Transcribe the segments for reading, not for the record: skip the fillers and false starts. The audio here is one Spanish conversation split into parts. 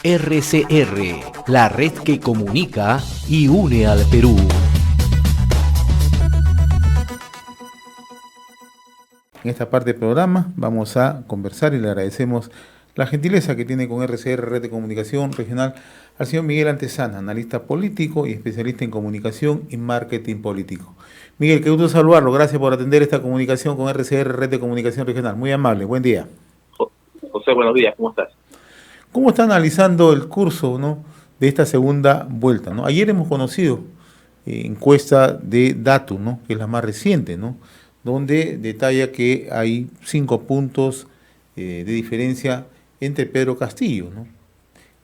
RCR, la red que comunica y une al Perú. En esta parte del programa vamos a conversar y le agradecemos la gentileza que tiene con RCR, Red de Comunicación Regional, al señor Miguel Antezana, analista político y especialista en comunicación y marketing político. Miguel, qué gusto saludarlo. Gracias por atender esta comunicación con RCR, Red de Comunicación Regional. Muy amable. Buen día. José, buenos días. ¿Cómo estás? ¿Cómo está analizando el curso, ¿no?, de esta segunda vuelta, ¿no? Ayer hemos conocido encuesta de Datu, ¿no?, que es la más reciente, ¿no?, donde detalla que hay 5 puntos de diferencia entre Pedro Castillo, ¿no?,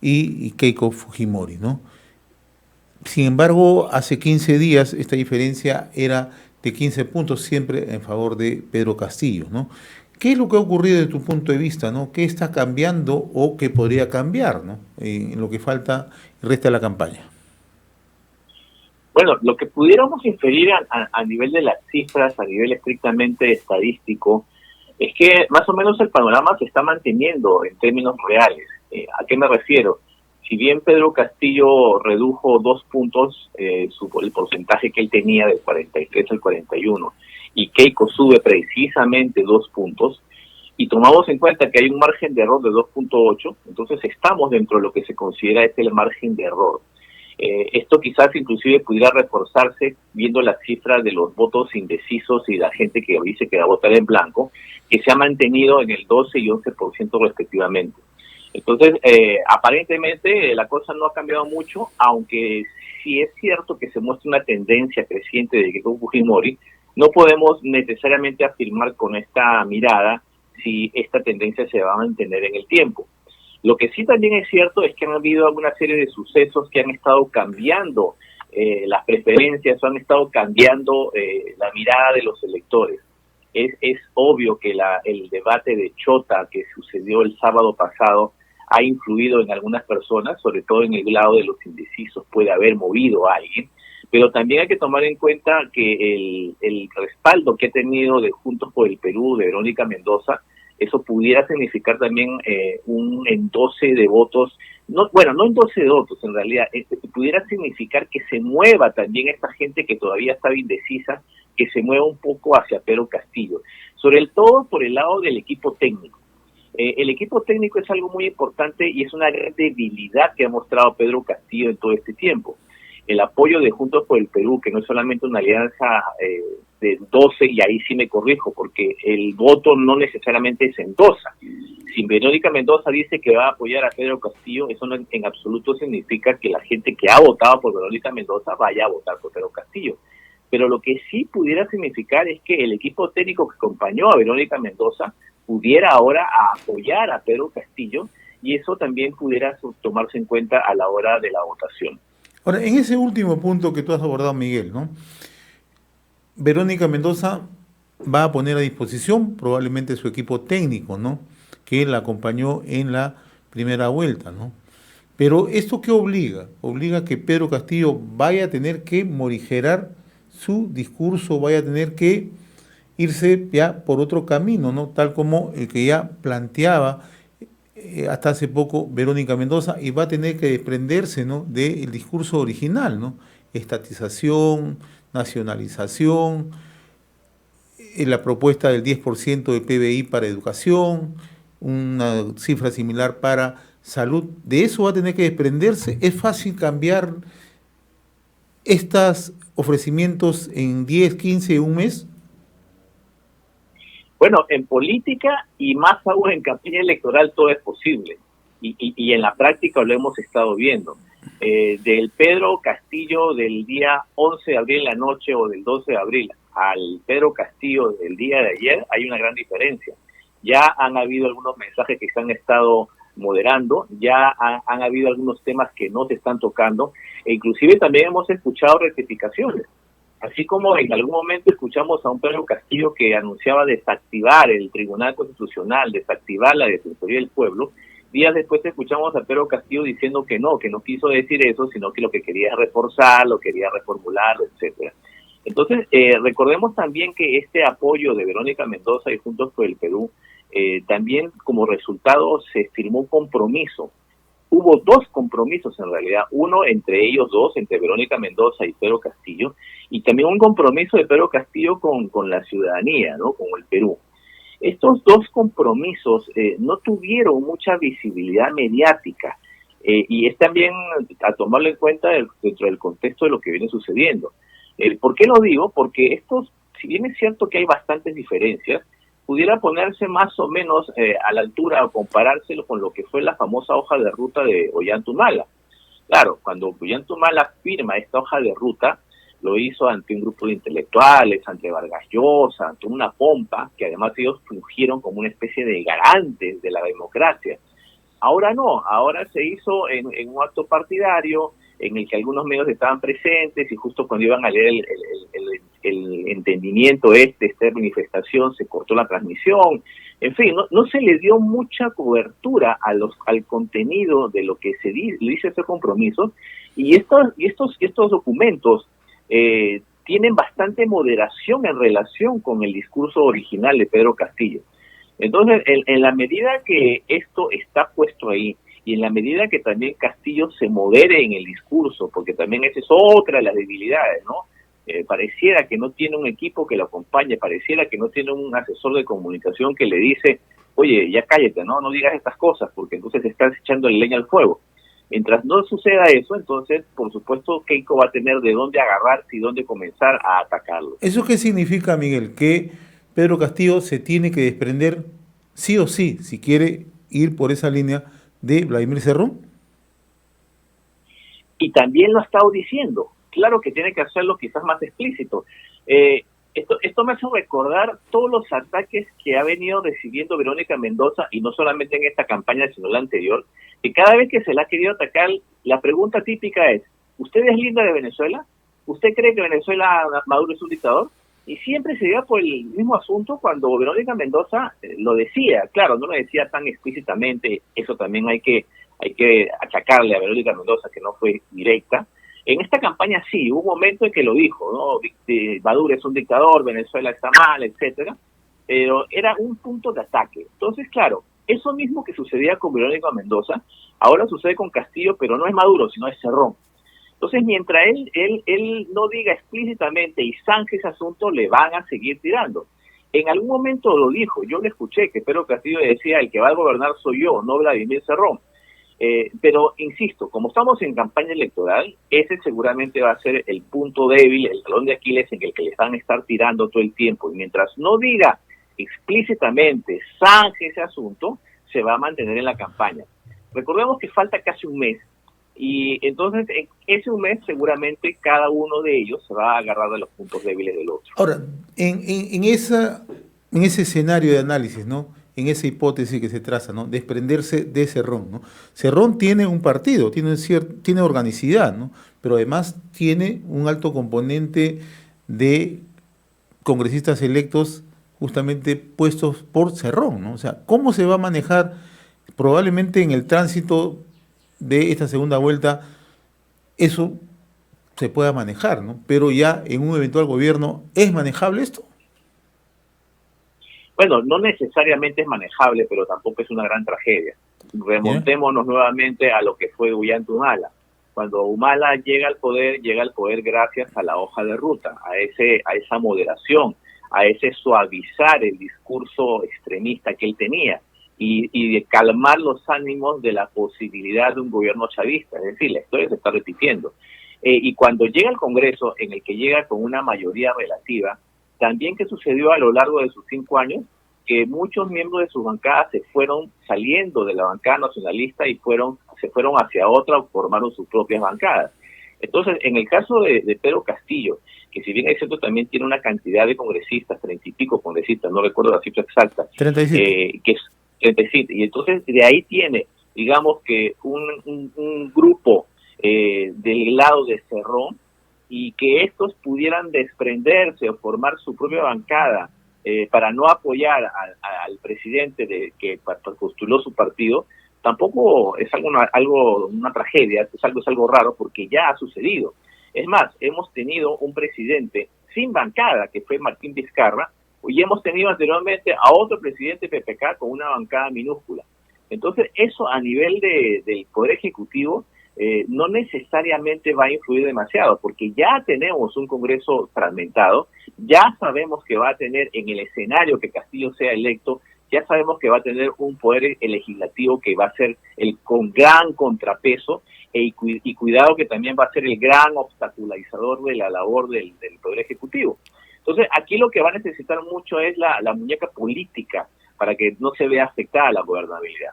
y Keiko Fujimori, ¿no? Sin embargo, hace 15 días esta diferencia era de 15 puntos, siempre en favor de Pedro Castillo, ¿no? ¿Qué es lo que ha ocurrido desde tu punto de vista, ¿no? ¿Qué está cambiando o qué podría cambiar, ¿no?, en lo que falta y resta de la campaña? Bueno, lo que pudiéramos inferir a nivel de las cifras, a nivel estrictamente estadístico, es que más o menos el panorama se está manteniendo en términos reales. ¿A qué me refiero? Si bien Pedro Castillo redujo 2 puntos, el porcentaje que él tenía del 43 al 41, y Keiko sube precisamente 2 puntos, y tomamos en cuenta que hay un margen de error de 2.8, entonces estamos dentro de lo que se considera el margen de error. Esto quizás inclusive pudiera reforzarse viendo las cifras de los votos indecisos y la gente que dice que va a votar en blanco, que se ha mantenido en el 12 y 11% respectivamente. Entonces, aparentemente la cosa no ha cambiado mucho, aunque sí es cierto que se muestra una tendencia creciente de Keiko Fujimori. No podemos necesariamente afirmar con esta mirada si esta tendencia se va a mantener en el tiempo. Lo que sí también es cierto es que han habido alguna serie de sucesos que han estado cambiando las preferencias, o han estado cambiando la mirada de los electores. Es obvio que el debate de Chota que sucedió el sábado pasado ha influido en algunas personas, sobre todo en el lado de los indecisos, puede haber movido a alguien, pero también hay que tomar en cuenta que el respaldo que ha tenido de Juntos por el Perú, de Verónica Mendoza, eso pudiera significar también un endose de votos, no endose de votos en realidad, pudiera significar que se mueva también esta gente que todavía estaba indecisa, que se mueva un poco hacia Pedro Castillo, sobre todo por el lado del equipo técnico. El equipo técnico es algo muy importante y es una gran debilidad que ha mostrado Pedro Castillo en todo este tiempo. El apoyo de Juntos por el Perú, que no es solamente una alianza de 12, y ahí sí me corrijo, porque el voto no necesariamente es endosa. Si Verónica Mendoza dice que va a apoyar a Pedro Castillo, eso no en absoluto significa que la gente que ha votado por Verónica Mendoza vaya a votar por Pedro Castillo. Pero lo que sí pudiera significar es que el equipo técnico que acompañó a Verónica Mendoza pudiera ahora apoyar a Pedro Castillo, y eso también pudiera tomarse en cuenta a la hora de la votación. Ahora, en ese último punto que tú has abordado, Miguel, ¿no?, Verónica Mendoza va a poner a disposición probablemente su equipo técnico, ¿no?, que la acompañó en la primera vuelta, ¿no? Pero ¿esto qué obliga? Obliga que Pedro Castillo vaya a tener que morigerar su discurso, vaya a tener que irse ya por otro camino, ¿no?, tal como el que ya planteaba hasta hace poco Verónica Mendoza, y va a tener que desprenderse, ¿no?, del discurso original, ¿no?, estatización, nacionalización, la propuesta del 10% del PBI para educación, una cifra similar para salud. De eso va a tener que desprenderse. ¿Es fácil cambiar estos ofrecimientos en 10, 15, un mes? Bueno, en política y más aún en campaña electoral todo es posible, y en la práctica lo hemos estado viendo. Del Pedro Castillo del día 11 de abril en la noche o del 12 de abril al Pedro Castillo del día de ayer hay una gran diferencia. Ya han habido algunos mensajes que se han estado moderando, ya han habido algunos temas que no se están tocando, e inclusive también hemos escuchado rectificaciones. Así como en algún momento escuchamos a un Pedro Castillo que anunciaba desactivar el Tribunal Constitucional, desactivar la Defensoría del Pueblo, días después escuchamos a Pedro Castillo diciendo que no quiso decir eso, sino que lo que quería es reforzarlo, quería reformularlo, etcétera. Entonces, recordemos también que este apoyo de Verónica Mendoza y Juntos por el Perú, también como resultado se firmó un hubo dos compromisos en realidad, uno entre ellos dos, entre Verónica Mendoza y Pedro Castillo, y también un compromiso de Pedro Castillo con la ciudadanía, ¿no? Con el Perú. Estos dos compromisos no tuvieron mucha visibilidad mediática, y es también a tomarlo en cuenta dentro del contexto de lo que viene sucediendo. ¿Por qué lo digo? Porque estos, si bien es cierto que hay bastantes diferencias, pudiera ponerse más o menos a la altura o comparárselo con lo que fue la famosa hoja de ruta de Ollanta-Humala. Claro, cuando Ollanta-Humala firma esta hoja de ruta, lo hizo ante un grupo de intelectuales, ante Vargas Llosa, ante una pompa, que además ellos fungieron como una especie de garantes de la democracia. Ahora no, ahora se hizo en un acto partidario, en el que algunos medios estaban presentes, y justo cuando iban a leer el entendimiento esta manifestación, se cortó la transmisión. En fin, no se le dio mucha cobertura al contenido de lo que se dice ese compromiso, y estos documentos tienen bastante moderación en relación con el discurso original de Pedro Castillo. Entonces, en la medida que esto está puesto ahí, y en la medida que también Castillo se modere en el discurso, porque también esa es otra de las debilidades, ¿no? Pareciera que no tiene un equipo que lo acompañe, pareciera que no tiene un asesor de comunicación que le dice, oye, ya cállate, no digas estas cosas, porque entonces estás echando leña al fuego. Mientras no suceda eso, entonces, por supuesto, Keiko va a tener de dónde agarrarse y dónde comenzar a atacarlo. ¿Eso qué significa, Miguel? Que Pedro Castillo se tiene que desprender sí o sí, si quiere ir por esa línea de Vladimir Cerrón. Y también lo ha estado diciendo. Claro que tiene que hacerlo quizás más explícito. Esto me hace recordar todos los ataques que ha venido recibiendo Verónica Mendoza, y no solamente en esta campaña, sino la anterior, que cada vez que se la ha querido atacar, la pregunta típica es, ¿usted es linda de Venezuela? ¿Usted cree que Venezuela, Maduro es un dictador? Y siempre se iba por el mismo asunto cuando Verónica Mendoza lo decía. Claro, no lo decía tan explícitamente, eso también hay que achacarle a Verónica Mendoza, que no fue directa. En esta campaña sí, hubo un momento en que lo dijo, ¿no? Maduro es un dictador, Venezuela está mal, etcétera, pero era un punto de ataque. Entonces, claro, eso mismo que sucedía con Verónica Mendoza, ahora sucede con Castillo, pero no es Maduro, sino es Cerrón. Entonces, mientras él no diga explícitamente y zanje ese asunto, le van a seguir tirando. En algún momento lo dijo, yo le escuché que Pedro Castillo decía, el que va a gobernar soy yo, no Vladimir Cerrón. Pero, insisto, como estamos en campaña electoral, ese seguramente va a ser el punto débil, el talón de Aquiles en el que les van a estar tirando todo el tiempo. Y mientras no diga explícitamente, zanje ese asunto, se va a mantener en la campaña. Recordemos que falta casi un mes, y entonces en ese un mes seguramente cada uno de ellos se va a agarrar de los puntos débiles del otro. Ahora, en ese escenario de análisis, ¿no? En esa hipótesis que se traza, ¿no? Desprenderse de Cerrón, ¿no? Cerrón tiene un partido, tiene organicidad, ¿no? Pero además tiene un alto componente de congresistas electos justamente puestos por Cerrón, ¿no? O sea, ¿cómo se va a manejar probablemente en el tránsito de esta segunda vuelta? Eso se pueda manejar, ¿no? Pero ya en un eventual gobierno, ¿es manejable esto? Bueno, no necesariamente es manejable, pero tampoco es una gran tragedia. Remontémonos nuevamente a lo que fue Ollanta-Humala. Cuando Humala llega al poder gracias a la hoja de ruta, a esa moderación, a ese suavizar el discurso extremista que él tenía y de calmar los ánimos de la posibilidad de un gobierno chavista. Es decir, la historia se está repitiendo. Y cuando llega al Congreso, en el que llega con una mayoría relativa, también que sucedió a lo largo de sus 5 años, que muchos miembros de sus bancadas se fueron saliendo de la bancada nacionalista y se fueron hacia otra o formaron sus propias bancadas. Entonces, en el caso de Pedro Castillo, que si bien es cierto también tiene una cantidad de congresistas, 30 y pico congresistas, no recuerdo la cifra exacta, 37. que es 37, y entonces de ahí tiene, digamos que un grupo del lado de Cerrón, y que estos pudieran desprenderse o formar su propia bancada para no apoyar al presidente que postuló su partido, tampoco es una tragedia, es algo raro, porque ya ha sucedido. Es más, hemos tenido un presidente sin bancada, que fue Martín Vizcarra, y hemos tenido anteriormente a otro presidente PPK con una bancada minúscula. Entonces, eso a nivel del Poder Ejecutivo no necesariamente va a influir demasiado, porque ya tenemos un Congreso fragmentado, ya sabemos que va a tener, en el escenario que Castillo sea electo, ya sabemos que va a tener un poder legislativo que va a ser el con gran contrapeso, y cuidado que también va a ser el gran obstaculizador de la labor del Poder Ejecutivo. Entonces, aquí lo que va a necesitar mucho es la muñeca política para que no se vea afectada la gobernabilidad.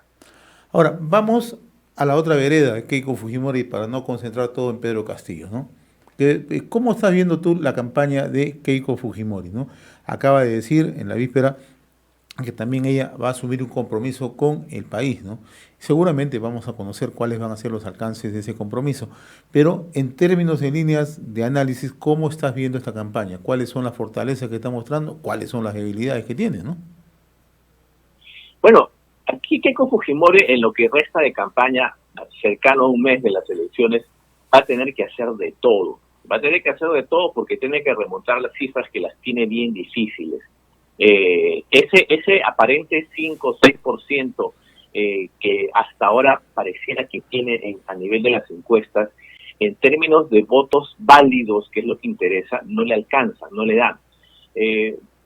Ahora, vamos a la otra vereda, Keiko Fujimori, para no concentrar todo en Pedro Castillo, ¿no? ¿Cómo estás viendo tú la campaña de Keiko Fujimori, ¿no? Acaba de decir en la víspera que también ella va a asumir un compromiso con el país, ¿no? Seguramente vamos a conocer cuáles van a ser los alcances de ese compromiso, pero en términos, en líneas de análisis, ¿cómo estás viendo esta campaña? ¿Cuáles son las fortalezas que está mostrando? ¿Cuáles son las debilidades que tiene, no? Bueno, aquí Keiko Fujimori, en lo que resta de campaña, cercano a un mes de las elecciones, va a tener que hacer de todo. Va a tener que hacer de todo porque tiene que remontar las cifras que las tiene bien difíciles. Ese aparente 5 o 6% que hasta ahora pareciera que tiene a nivel de las encuestas, en términos de votos válidos, que es lo que interesa, no le alcanza, no le dan.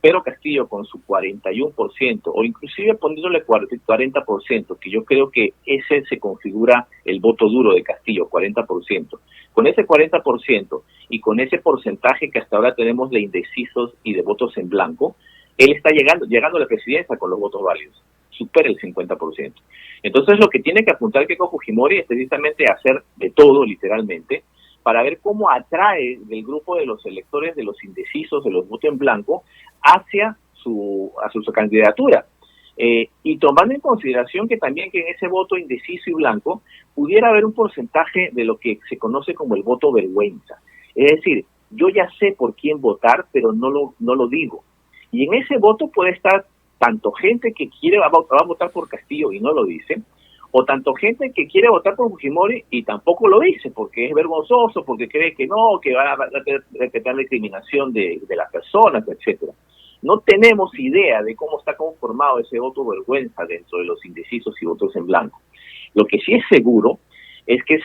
Pedro Castillo con su 41%, o inclusive poniéndole 40%, que yo creo que ese se configura el voto duro de Castillo, 40%. Con ese 40% y con ese porcentaje que hasta ahora tenemos de indecisos y de votos en blanco, él está llegando a la presidencia con los votos válidos, supera el 50%. Entonces lo que tiene que apuntar Keiko Fujimori es precisamente hacer de todo, literalmente, para ver cómo atrae del grupo de los electores, de los indecisos, de los votos en blanco, hacia su candidatura. Y tomando en consideración que también que en ese voto indeciso y blanco pudiera haber un porcentaje de lo que se conoce como el voto vergüenza. Es decir, yo ya sé por quién votar, pero no lo digo. Y en ese voto puede estar tanto gente que va a votar por Castillo y no lo dice, o tanto gente que quiere votar por Fujimori y tampoco lo dice, porque es vergonzoso, porque cree que no, que va a respetar la discriminación de las personas, etcétera. No tenemos idea de cómo está conformado ese voto vergüenza dentro de los indecisos y votos en blanco. Lo que sí es seguro es que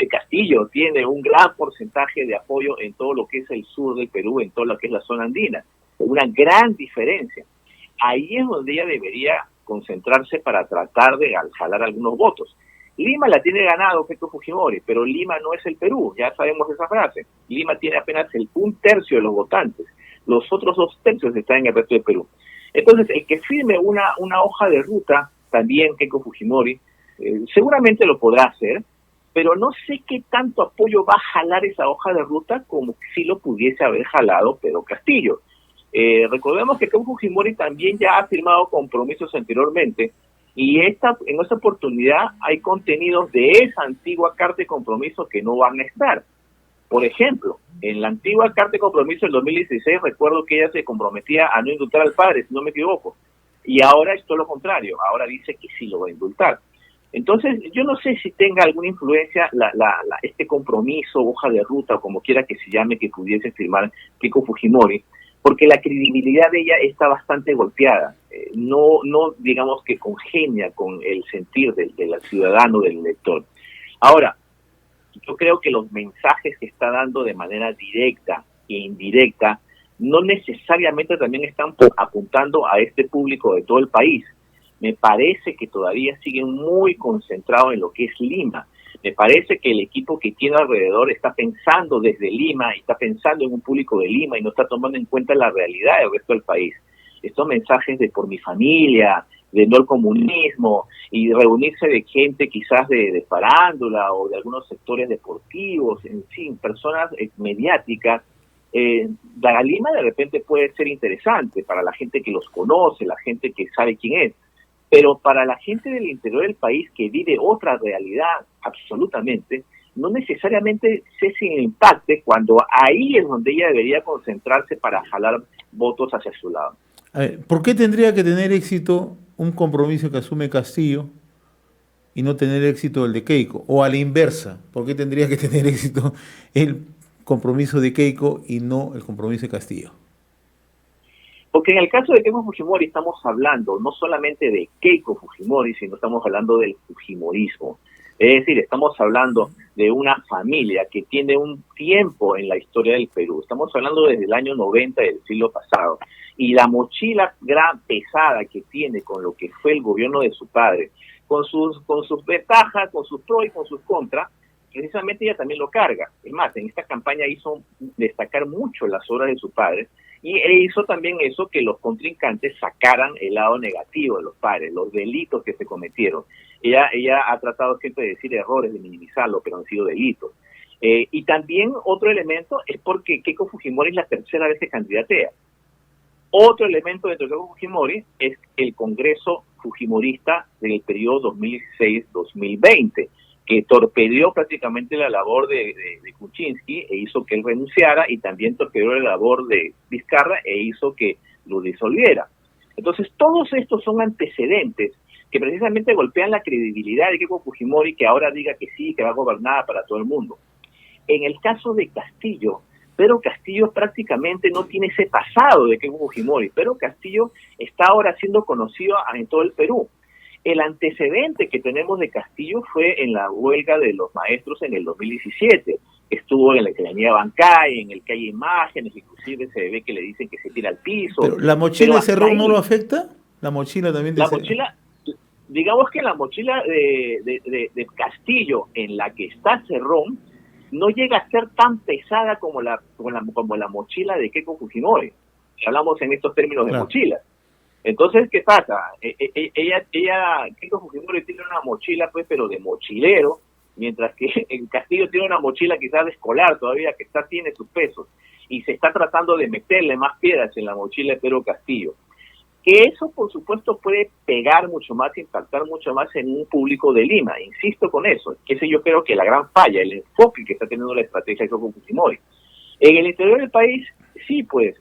Castillo tiene un gran porcentaje de apoyo en todo lo que es el sur del Perú, en todo lo que es la zona andina. Una gran diferencia. Ahí es donde ella debería concentrarse para tratar de jalar algunos votos. Lima la tiene ganado Keiko Fujimori, pero Lima no es el Perú, ya sabemos esa frase. Lima tiene apenas un tercio de los votantes, los otros 2/3 están en el resto del Perú. Entonces, el que firme una hoja de ruta, también Keiko Fujimori, seguramente lo podrá hacer, pero no sé qué tanto apoyo va a jalar esa hoja de ruta como si lo pudiese haber jalado Pedro Castillo. Recordemos que Keiko Fujimori también ya ha firmado compromisos anteriormente, y en esta oportunidad hay contenidos de esa antigua carta de compromiso que no van a estar. Por ejemplo, en la antigua carta de compromiso del 2016 recuerdo que ella se comprometía a no indultar al padre, si no me equivoco, y ahora es todo lo contrario, ahora dice que sí lo va a indultar. Entonces, yo no sé si tenga alguna influencia este compromiso, hoja de ruta, o como quiera que se llame, que pudiese firmar Keiko Fujimori, porque la credibilidad de ella está bastante golpeada. No digamos que congenia con el sentir del ciudadano, del elector. Ahora, yo creo que los mensajes que está dando de manera directa e indirecta no necesariamente también están apuntando a este público de todo el país. Me parece que todavía siguen muy concentrados en lo que es Lima. Me parece que el equipo que tiene alrededor está pensando desde Lima, y está pensando en un público de Lima y no está tomando en cuenta la realidad del resto del país. Estos mensajes de por mi familia, de no al comunismo, y reunirse de gente quizás de farándula o de algunos sectores deportivos, en fin, personas mediáticas, la Lima de repente puede ser interesante para la gente que los conoce, la gente que sabe quién es, pero para la gente del interior del país que vive otra realidad absolutamente, no necesariamente sé si impacte, cuando ahí es donde ella debería concentrarse para jalar votos hacia su lado. A ver, ¿por qué tendría que tener éxito un compromiso que asume Castillo y no tener éxito el de Keiko? O a la inversa, ¿por qué tendría que tener éxito el compromiso de Keiko y no el compromiso de Castillo? Porque en el caso de Keiko Fujimori estamos hablando no solamente de Keiko Fujimori, sino estamos hablando del fujimorismo. Es decir, estamos hablando de una familia que tiene un tiempo en la historia del Perú. Estamos hablando desde el año 90 del siglo pasado. Y la mochila gran pesada que tiene con lo que fue el gobierno de su padre, con sus ventajas, con sus pros y con sus contras, precisamente ella también lo carga. Es más, en esta campaña hizo destacar mucho las obras de su padre y hizo también eso que los contrincantes sacaran el lado negativo de los padres, los delitos que se cometieron. Ella ha tratado siempre de decir errores, de minimizarlo, pero han sido delitos. Y también otro elemento es porque Keiko Fujimori es la tercera vez que candidatea. Otro elemento dentro de Keiko Fujimori es el Congreso Fujimorista del periodo 2016-2020, que torpedeó prácticamente la labor de Kuczynski e hizo que él renunciara, y también torpedeó la labor de Vizcarra e hizo que lo disolviera. Entonces, todos estos son antecedentes que precisamente golpean la credibilidad de Keiko Fujimori, que ahora diga que sí, que va a gobernar para todo el mundo. En el caso de Castillo, Pedro Castillo prácticamente no tiene ese pasado de Keiko Fujimori. Pedro Castillo está ahora siendo conocido en todo el Perú. El antecedente que tenemos de Castillo fue en la huelga de los maestros en el 2017. Estuvo en la Avenida Bancay, en el que hay imágenes, inclusive se ve que le dicen que se tira al piso. ¿Pero la mochila de Cerrón no lo afecta? ¿La mochila también de Cerrón? Digamos que la mochila de Castillo, en la que está Cerrón, no llega a ser tan pesada como la mochila de Keiko Fujimori. Hablamos en estos términos de mochilas. Entonces, ¿qué pasa? Keiko Fujimori tiene una mochila, pues, pero de mochilero, mientras que en Castillo tiene una mochila quizás de escolar todavía, que tiene sus pesos, y se está tratando de meterle más piedras en la mochila de Pedro Castillo. Que eso, por supuesto, puede pegar mucho más, impactar mucho más en un público de Lima. Insisto con eso, que ese yo creo que la gran falla, el enfoque que está teniendo la estrategia de Keiko Fujimori. En el interior del país, sí, pues,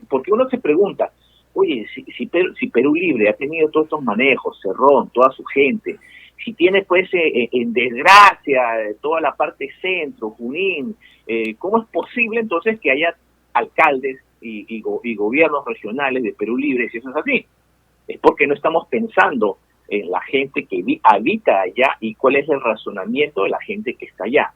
porque uno se pregunta, oye, si Perú Libre ha tenido todos estos manejos, Cerrón, toda su gente, si tiene pues en desgracia toda la parte centro, Junín, ¿cómo es posible entonces que haya alcaldes y gobiernos regionales de Perú Libre si eso es así? Es porque no estamos pensando en la gente que habita allá y cuál es el razonamiento de la gente que está allá.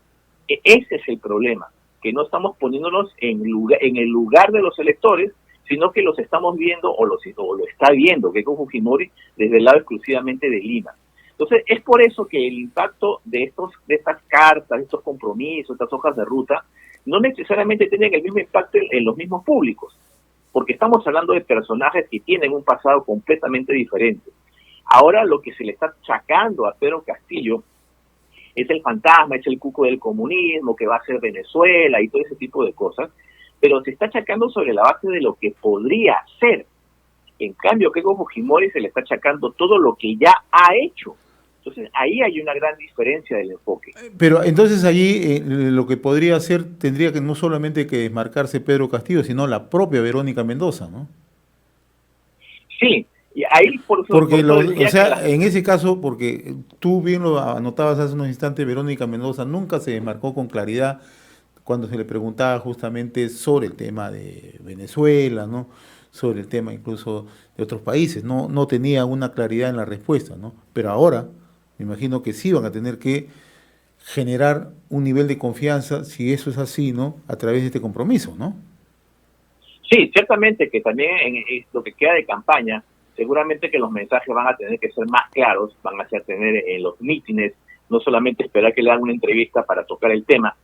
Ese es el problema, que no estamos poniéndonos en el lugar de los electores, sino que los estamos viendo o lo está viendo Keiko Fujimori desde el lado exclusivamente de Lima. Entonces, es por eso que el impacto de estas cartas, de estos compromisos, estas hojas de ruta, no necesariamente tienen el mismo impacto en los mismos públicos, porque estamos hablando de personajes que tienen un pasado completamente diferente. Ahora lo que se le está achacando a Pedro Castillo es el fantasma, es el cuco del comunismo, que va a ser Venezuela y todo ese tipo de cosas, pero se está achacando sobre la base de lo que podría ser. En cambio, Keiko Fujimori se le está achacando todo lo que ya ha hecho. Entonces, ahí hay una gran diferencia del enfoque. Pero entonces allí lo que podría hacer tendría que no solamente que desmarcarse Pedro Castillo, sino la propia Verónica Mendoza, ¿no? Sí, y ahí porque en ese caso, porque tú bien lo anotabas hace unos instantes, Verónica Mendoza nunca se desmarcó con claridad cuando se le preguntaba justamente sobre el tema de Venezuela, ¿no? Sobre el tema incluso de otros países, no tenía una claridad en la respuesta, ¿no? Pero ahora me imagino que sí van a tener que generar un nivel de confianza, si eso es así, ¿no? A través de este compromiso, ¿no? Sí, ciertamente que también en lo que queda de campaña, seguramente que los mensajes van a tener que ser más claros, van a tener en los mítines, no solamente esperar que le hagan una entrevista para tocar el tema,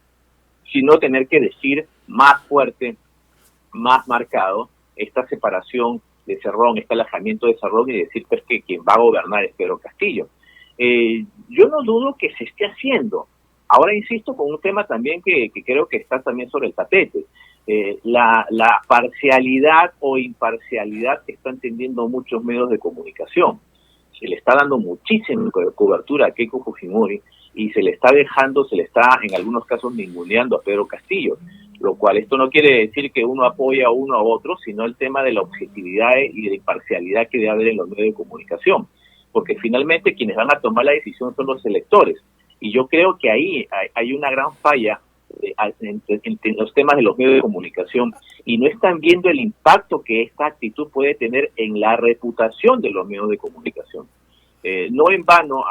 sino tener que decir más fuerte, más marcado, esta separación de Cerrón, este alejamiento de Cerrón, y decir pues que quien va a gobernar es Pedro Castillo. Yo no dudo que se esté haciendo. Ahora insisto con un tema también que creo que está también sobre el tapete. La parcialidad o imparcialidad que están teniendo muchos medios de comunicación. Se le está dando muchísima cobertura a Keiko Fujimori y se le está en algunos casos ninguneando a Pedro Castillo, lo cual esto no quiere decir que uno apoya a uno a otro, sino el tema de la objetividad y de la imparcialidad que debe haber en los medios de comunicación, porque finalmente quienes van a tomar la decisión son los electores, y yo creo que ahí hay una gran falla en los temas de los medios de comunicación y no están viendo el impacto que esta actitud puede tener en la reputación de los medios de comunicación. No en vano,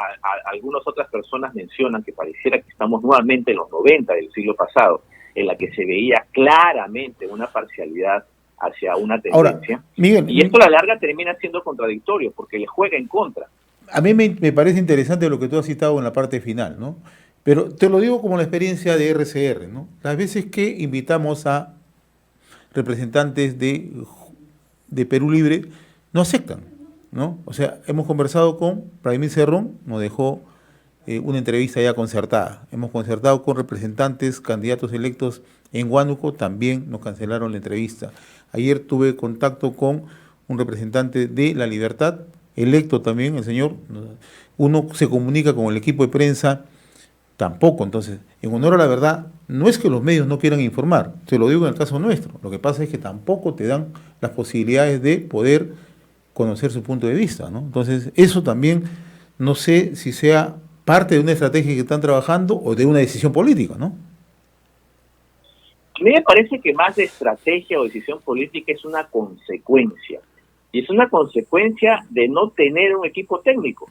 algunas otras personas mencionan que pareciera que estamos nuevamente en los 90 del siglo pasado, en la que se veía claramente una parcialidad hacia una tendencia. Ahora, Miguel, y esto a la larga termina siendo contradictorio porque le juega en contra. a mí me parece interesante lo que tú has citado en la parte final, ¿no? Pero te lo digo como la experiencia de RCR, ¿no? Las veces que invitamos a representantes de Perú Libre, no aceptan, ¿no? O sea, hemos conversado con Vladimir Cerrón, nos dejó una entrevista ya concertada. Hemos concertado con representantes, candidatos electos en Huánuco, también nos cancelaron la entrevista. Ayer tuve contacto con un representante de La Libertad, electo también, el señor. Uno se comunica con el equipo de prensa, tampoco. Entonces, en honor a la verdad, no es que los medios no quieran informar, te lo digo en el caso nuestro. Lo que pasa es que tampoco te dan las posibilidades de poder conocer su punto de vista, ¿no? Entonces, eso también no sé si sea parte de una estrategia que están trabajando o de una decisión política, ¿no? A mí me parece que más de estrategia o decisión política es una consecuencia. Y es una consecuencia de no tener un equipo técnico.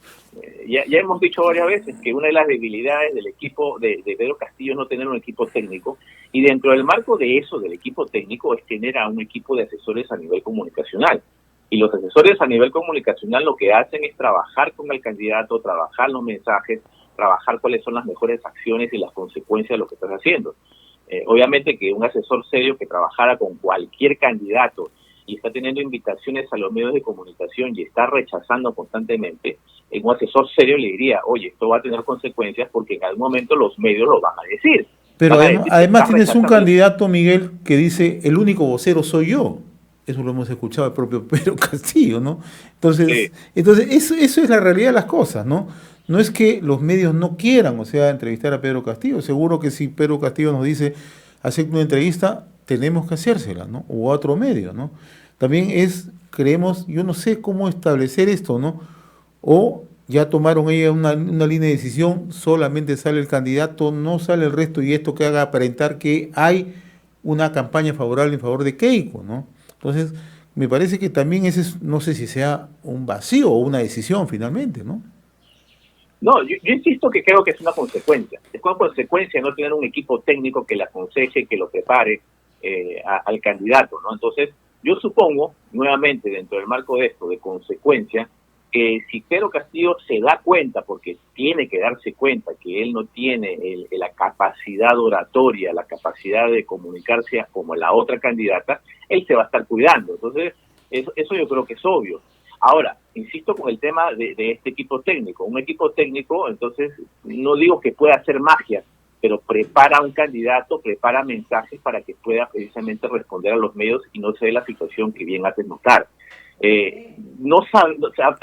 Ya hemos dicho varias veces que una de las debilidades del equipo de Pedro Castillo es no tener un equipo técnico. Y dentro del marco de eso, del equipo técnico, es tener a un equipo de asesores a nivel comunicacional. Y los asesores a nivel comunicacional lo que hacen es trabajar con el candidato, trabajar los mensajes, trabajar cuáles son las mejores acciones y las consecuencias de lo que estás haciendo. Obviamente que un asesor serio que trabajara con cualquier candidato y está teniendo invitaciones a los medios de comunicación y está rechazando constantemente, un asesor serio le diría, oye, esto va a tener consecuencias porque en algún momento los medios lo van a decir. Pero además tienes un candidato, Miguel, que dice, el único vocero soy yo. Eso lo hemos escuchado del propio Pedro Castillo, ¿no? Entonces, eso es la realidad de las cosas, ¿no? No es que los medios no quieran, o sea, entrevistar a Pedro Castillo. Seguro que si Pedro Castillo nos dice, hacer una entrevista, tenemos que hacérsela, ¿no? O a otro medio, ¿no? También creemos, yo no sé cómo establecer esto, ¿no? O ya tomaron ella una línea de decisión, solamente sale el candidato, no sale el resto, y esto que haga aparentar que hay una campaña favorable en favor de Keiko, ¿no? Entonces, me parece que también ese es, no sé si sea un vacío o una decisión finalmente, ¿no? No, yo insisto que creo que es una consecuencia. Es una consecuencia no tener un equipo técnico que le aconseje, que lo prepare al candidato, ¿no? Entonces, yo supongo, nuevamente, dentro del marco de esto, de consecuencia, que si Pedro Castillo se da cuenta, porque tiene que darse cuenta que él no tiene la capacidad oratoria, la capacidad de comunicarse como la otra candidata, él se va a estar cuidando. Entonces, eso yo creo que es obvio. Ahora, insisto con el tema de este equipo técnico. Un equipo técnico, entonces, no digo que pueda hacer magia, pero prepara a un candidato, prepara mensajes para que pueda precisamente responder a los medios y no se dé la situación que bien haces notar.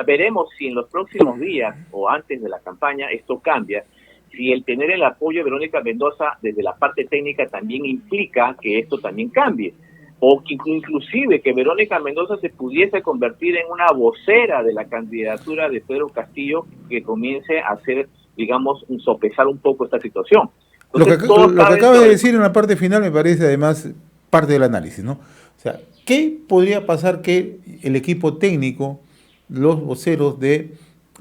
Veremos si en los próximos días o antes de la campaña esto cambia, si el tener el apoyo de Verónica Mendoza desde la parte técnica también implica que esto también cambie, o que inclusive que Verónica Mendoza se pudiese convertir en una vocera de la candidatura de Pedro Castillo que comience a hacer, digamos, sopesar un poco esta situación. Entonces, lo que acabas de decir en la parte final me parece además parte del análisis, ¿no? O sea, ¿qué podría pasar que el equipo técnico, los voceros de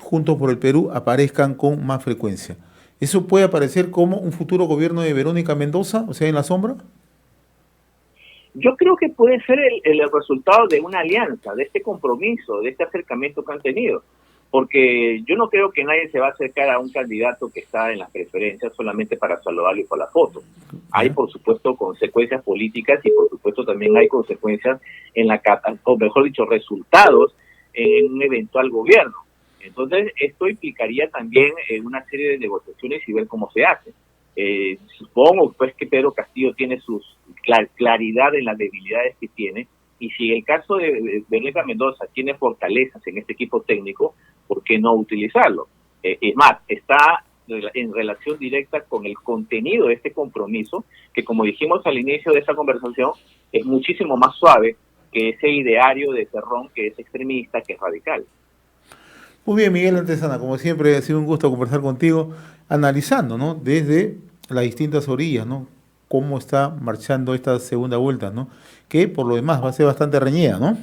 Juntos por el Perú aparezcan con más frecuencia? ¿Eso puede aparecer como un futuro gobierno de Verónica Mendoza, o sea, en la sombra? Yo creo que puede ser el resultado de una alianza, de este compromiso, de este acercamiento que han tenido. Porque yo no creo que nadie se va a acercar a un candidato que está en las preferencias solamente para saludarlo y por la foto. Hay, por supuesto, consecuencias políticas y, por supuesto, también hay consecuencias o mejor dicho, resultados en un eventual gobierno. Entonces, esto implicaría también una serie de negociaciones y ver cómo se hace. Supongo, pues, que Pedro Castillo tiene su claridad en las debilidades que tiene, y si el caso de Verónica Mendoza tiene fortalezas en este equipo técnico, ¿por qué no utilizarlo? Es más, está en relación directa con el contenido de este compromiso, que como dijimos al inicio de esta conversación, es muchísimo más suave que ese ideario de Cerrón, que es extremista, que es radical. Muy bien, Miguel Antesana, como siempre ha sido un gusto conversar contigo, analizando, ¿no?, desde las distintas orillas, ¿no?, cómo está marchando esta segunda vuelta, ¿no? Que por lo demás va a ser bastante reñida, ¿no?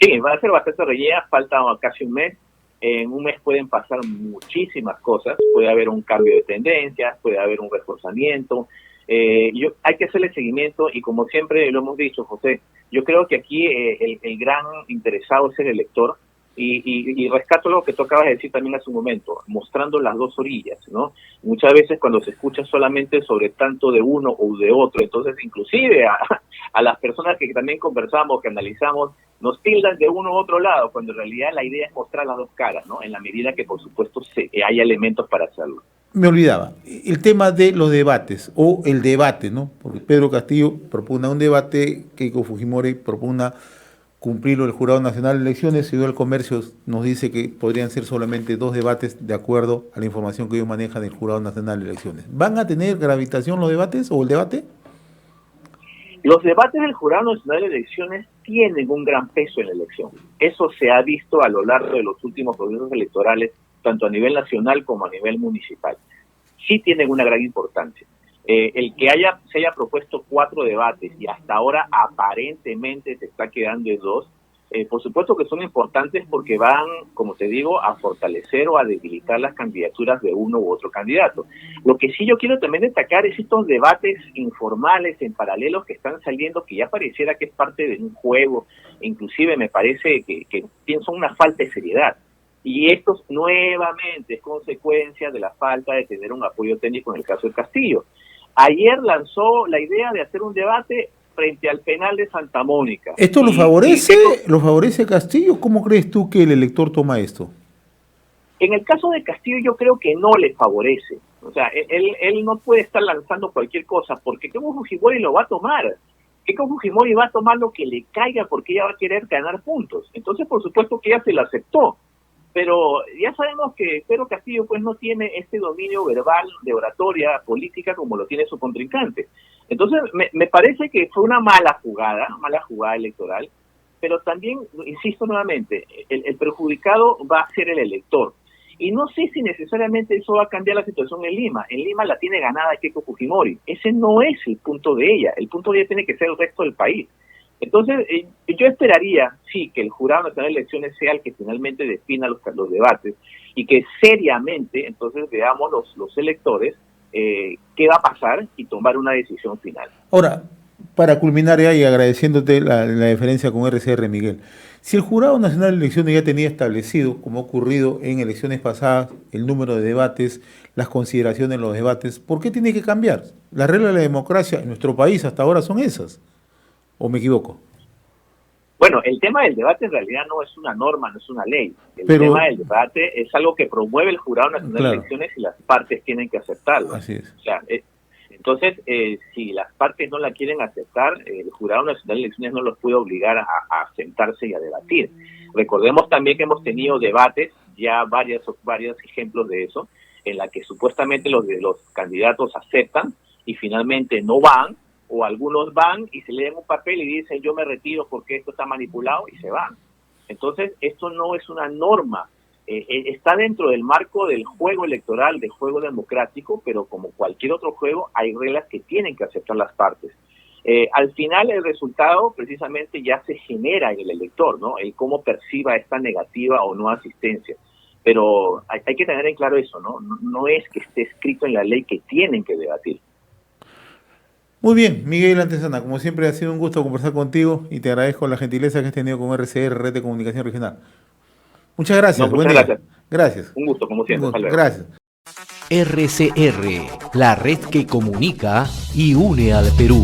Sí, va a ser bastante reñida, falta casi un mes. En un mes pueden pasar muchísimas cosas, puede haber un cambio de tendencias, puede haber un reforzamiento. Hay que hacerle seguimiento y como siempre lo hemos dicho, José, yo creo que aquí el gran interesado es el elector y rescato lo que tú acabas de decir también hace un momento, mostrando las dos orillas, ¿no? Muchas veces cuando se escucha solamente sobre tanto de uno o de otro, entonces inclusive a las personas que también conversamos, que analizamos, nos tildan de uno u otro lado, cuando en realidad la idea es mostrar las dos caras, ¿no? En la medida que por supuesto hay elementos para hacerlo. Me olvidaba, el tema de los debates, o el debate, ¿no? Porque Pedro Castillo propugna un debate, Keiko Fujimori propugna cumplirlo el Jurado Nacional de Elecciones, y el Comercio nos dice que podrían ser solamente 2 debates de acuerdo a la información que ellos manejan del Jurado Nacional de Elecciones. ¿Van a tener gravitación los debates o el debate? Los debates del Jurado Nacional de Elecciones tienen un gran peso en la elección. Eso se ha visto a lo largo de los últimos procesos electorales, tanto a nivel nacional como a nivel municipal. Sí tienen una gran importancia. El que se haya propuesto 4 debates y hasta ahora aparentemente se está quedando en 2, por supuesto que son importantes porque van, como te digo, a fortalecer o a debilitar las candidaturas de uno u otro candidato. Lo que sí yo quiero también destacar es estos debates informales en paralelos que están saliendo, que ya pareciera que es parte de un juego, inclusive me parece que son una falta de seriedad. Y esto nuevamente es consecuencia de la falta de tener un apoyo técnico en el caso del Castillo. Ayer lanzó la idea de hacer un debate frente al penal de Santa Mónica. ¿Esto lo favorece Castillo? ¿Cómo crees tú que el elector toma esto? En el caso de Castillo yo creo que no le favorece. O sea, él no puede estar lanzando cualquier cosa porque Keiko Fujimori lo va a tomar. Keiko Fujimori va a tomar lo que le caiga porque ella va a querer ganar puntos. Entonces, por supuesto que ella se lo aceptó. Pero ya sabemos que Pedro Castillo pues no tiene este dominio verbal de oratoria política como lo tiene su contrincante. Entonces me parece que fue una mala jugada electoral, pero también, insisto nuevamente, el perjudicado va a ser el elector. Y no sé si necesariamente eso va a cambiar la situación en Lima. En Lima la tiene ganada Keiko Fujimori. Ese no es el punto de ella. El punto de ella tiene que ser el resto del país. Entonces, yo esperaría, sí, que el Jurado Nacional de Elecciones sea el que finalmente defina los debates y que seriamente, entonces, veamos los electores qué va a pasar y tomar una decisión final. Ahora, para culminar ya y agradeciéndote la diferencia con RCR, Miguel, si el Jurado Nacional de Elecciones ya tenía establecido, como ha ocurrido en elecciones pasadas, el número de debates, las consideraciones en los debates, ¿por qué tiene que cambiar? Las reglas de la democracia en nuestro país hasta ahora son esas. ¿O me equivoco? Bueno, el tema del debate en realidad no es una norma, no es una ley. El tema del debate es algo que promueve el Jurado Nacional de Elecciones y las partes tienen que aceptarlo. Así es. O sea, entonces, si las partes no la quieren aceptar, el Jurado Nacional de Elecciones no los puede obligar a sentarse y a debatir. Recordemos también que hemos tenido debates, ya varios ejemplos de eso, en la que supuestamente los candidatos aceptan y finalmente no van, o algunos van y se leen un papel y dicen yo me retiro porque esto está manipulado y se van. Entonces esto no es una norma, está dentro del marco del juego electoral, del juego democrático, pero como cualquier otro juego hay reglas que tienen que aceptar las partes. Al final el resultado precisamente ya se genera en el elector, ¿no? El cómo perciba esta negativa o no asistencia. Pero hay que tener en claro eso, ¿no? No es que esté escrito en la ley que tienen que debatir. Muy bien, Miguel Antezana, como siempre ha sido un gusto conversar contigo y te agradezco la gentileza que has tenido con RCR, Red de Comunicación Regional. Muchas gracias. Muchas gracias. Gracias. Un gusto, como siempre. Gracias. RCR, la red que comunica y une al Perú.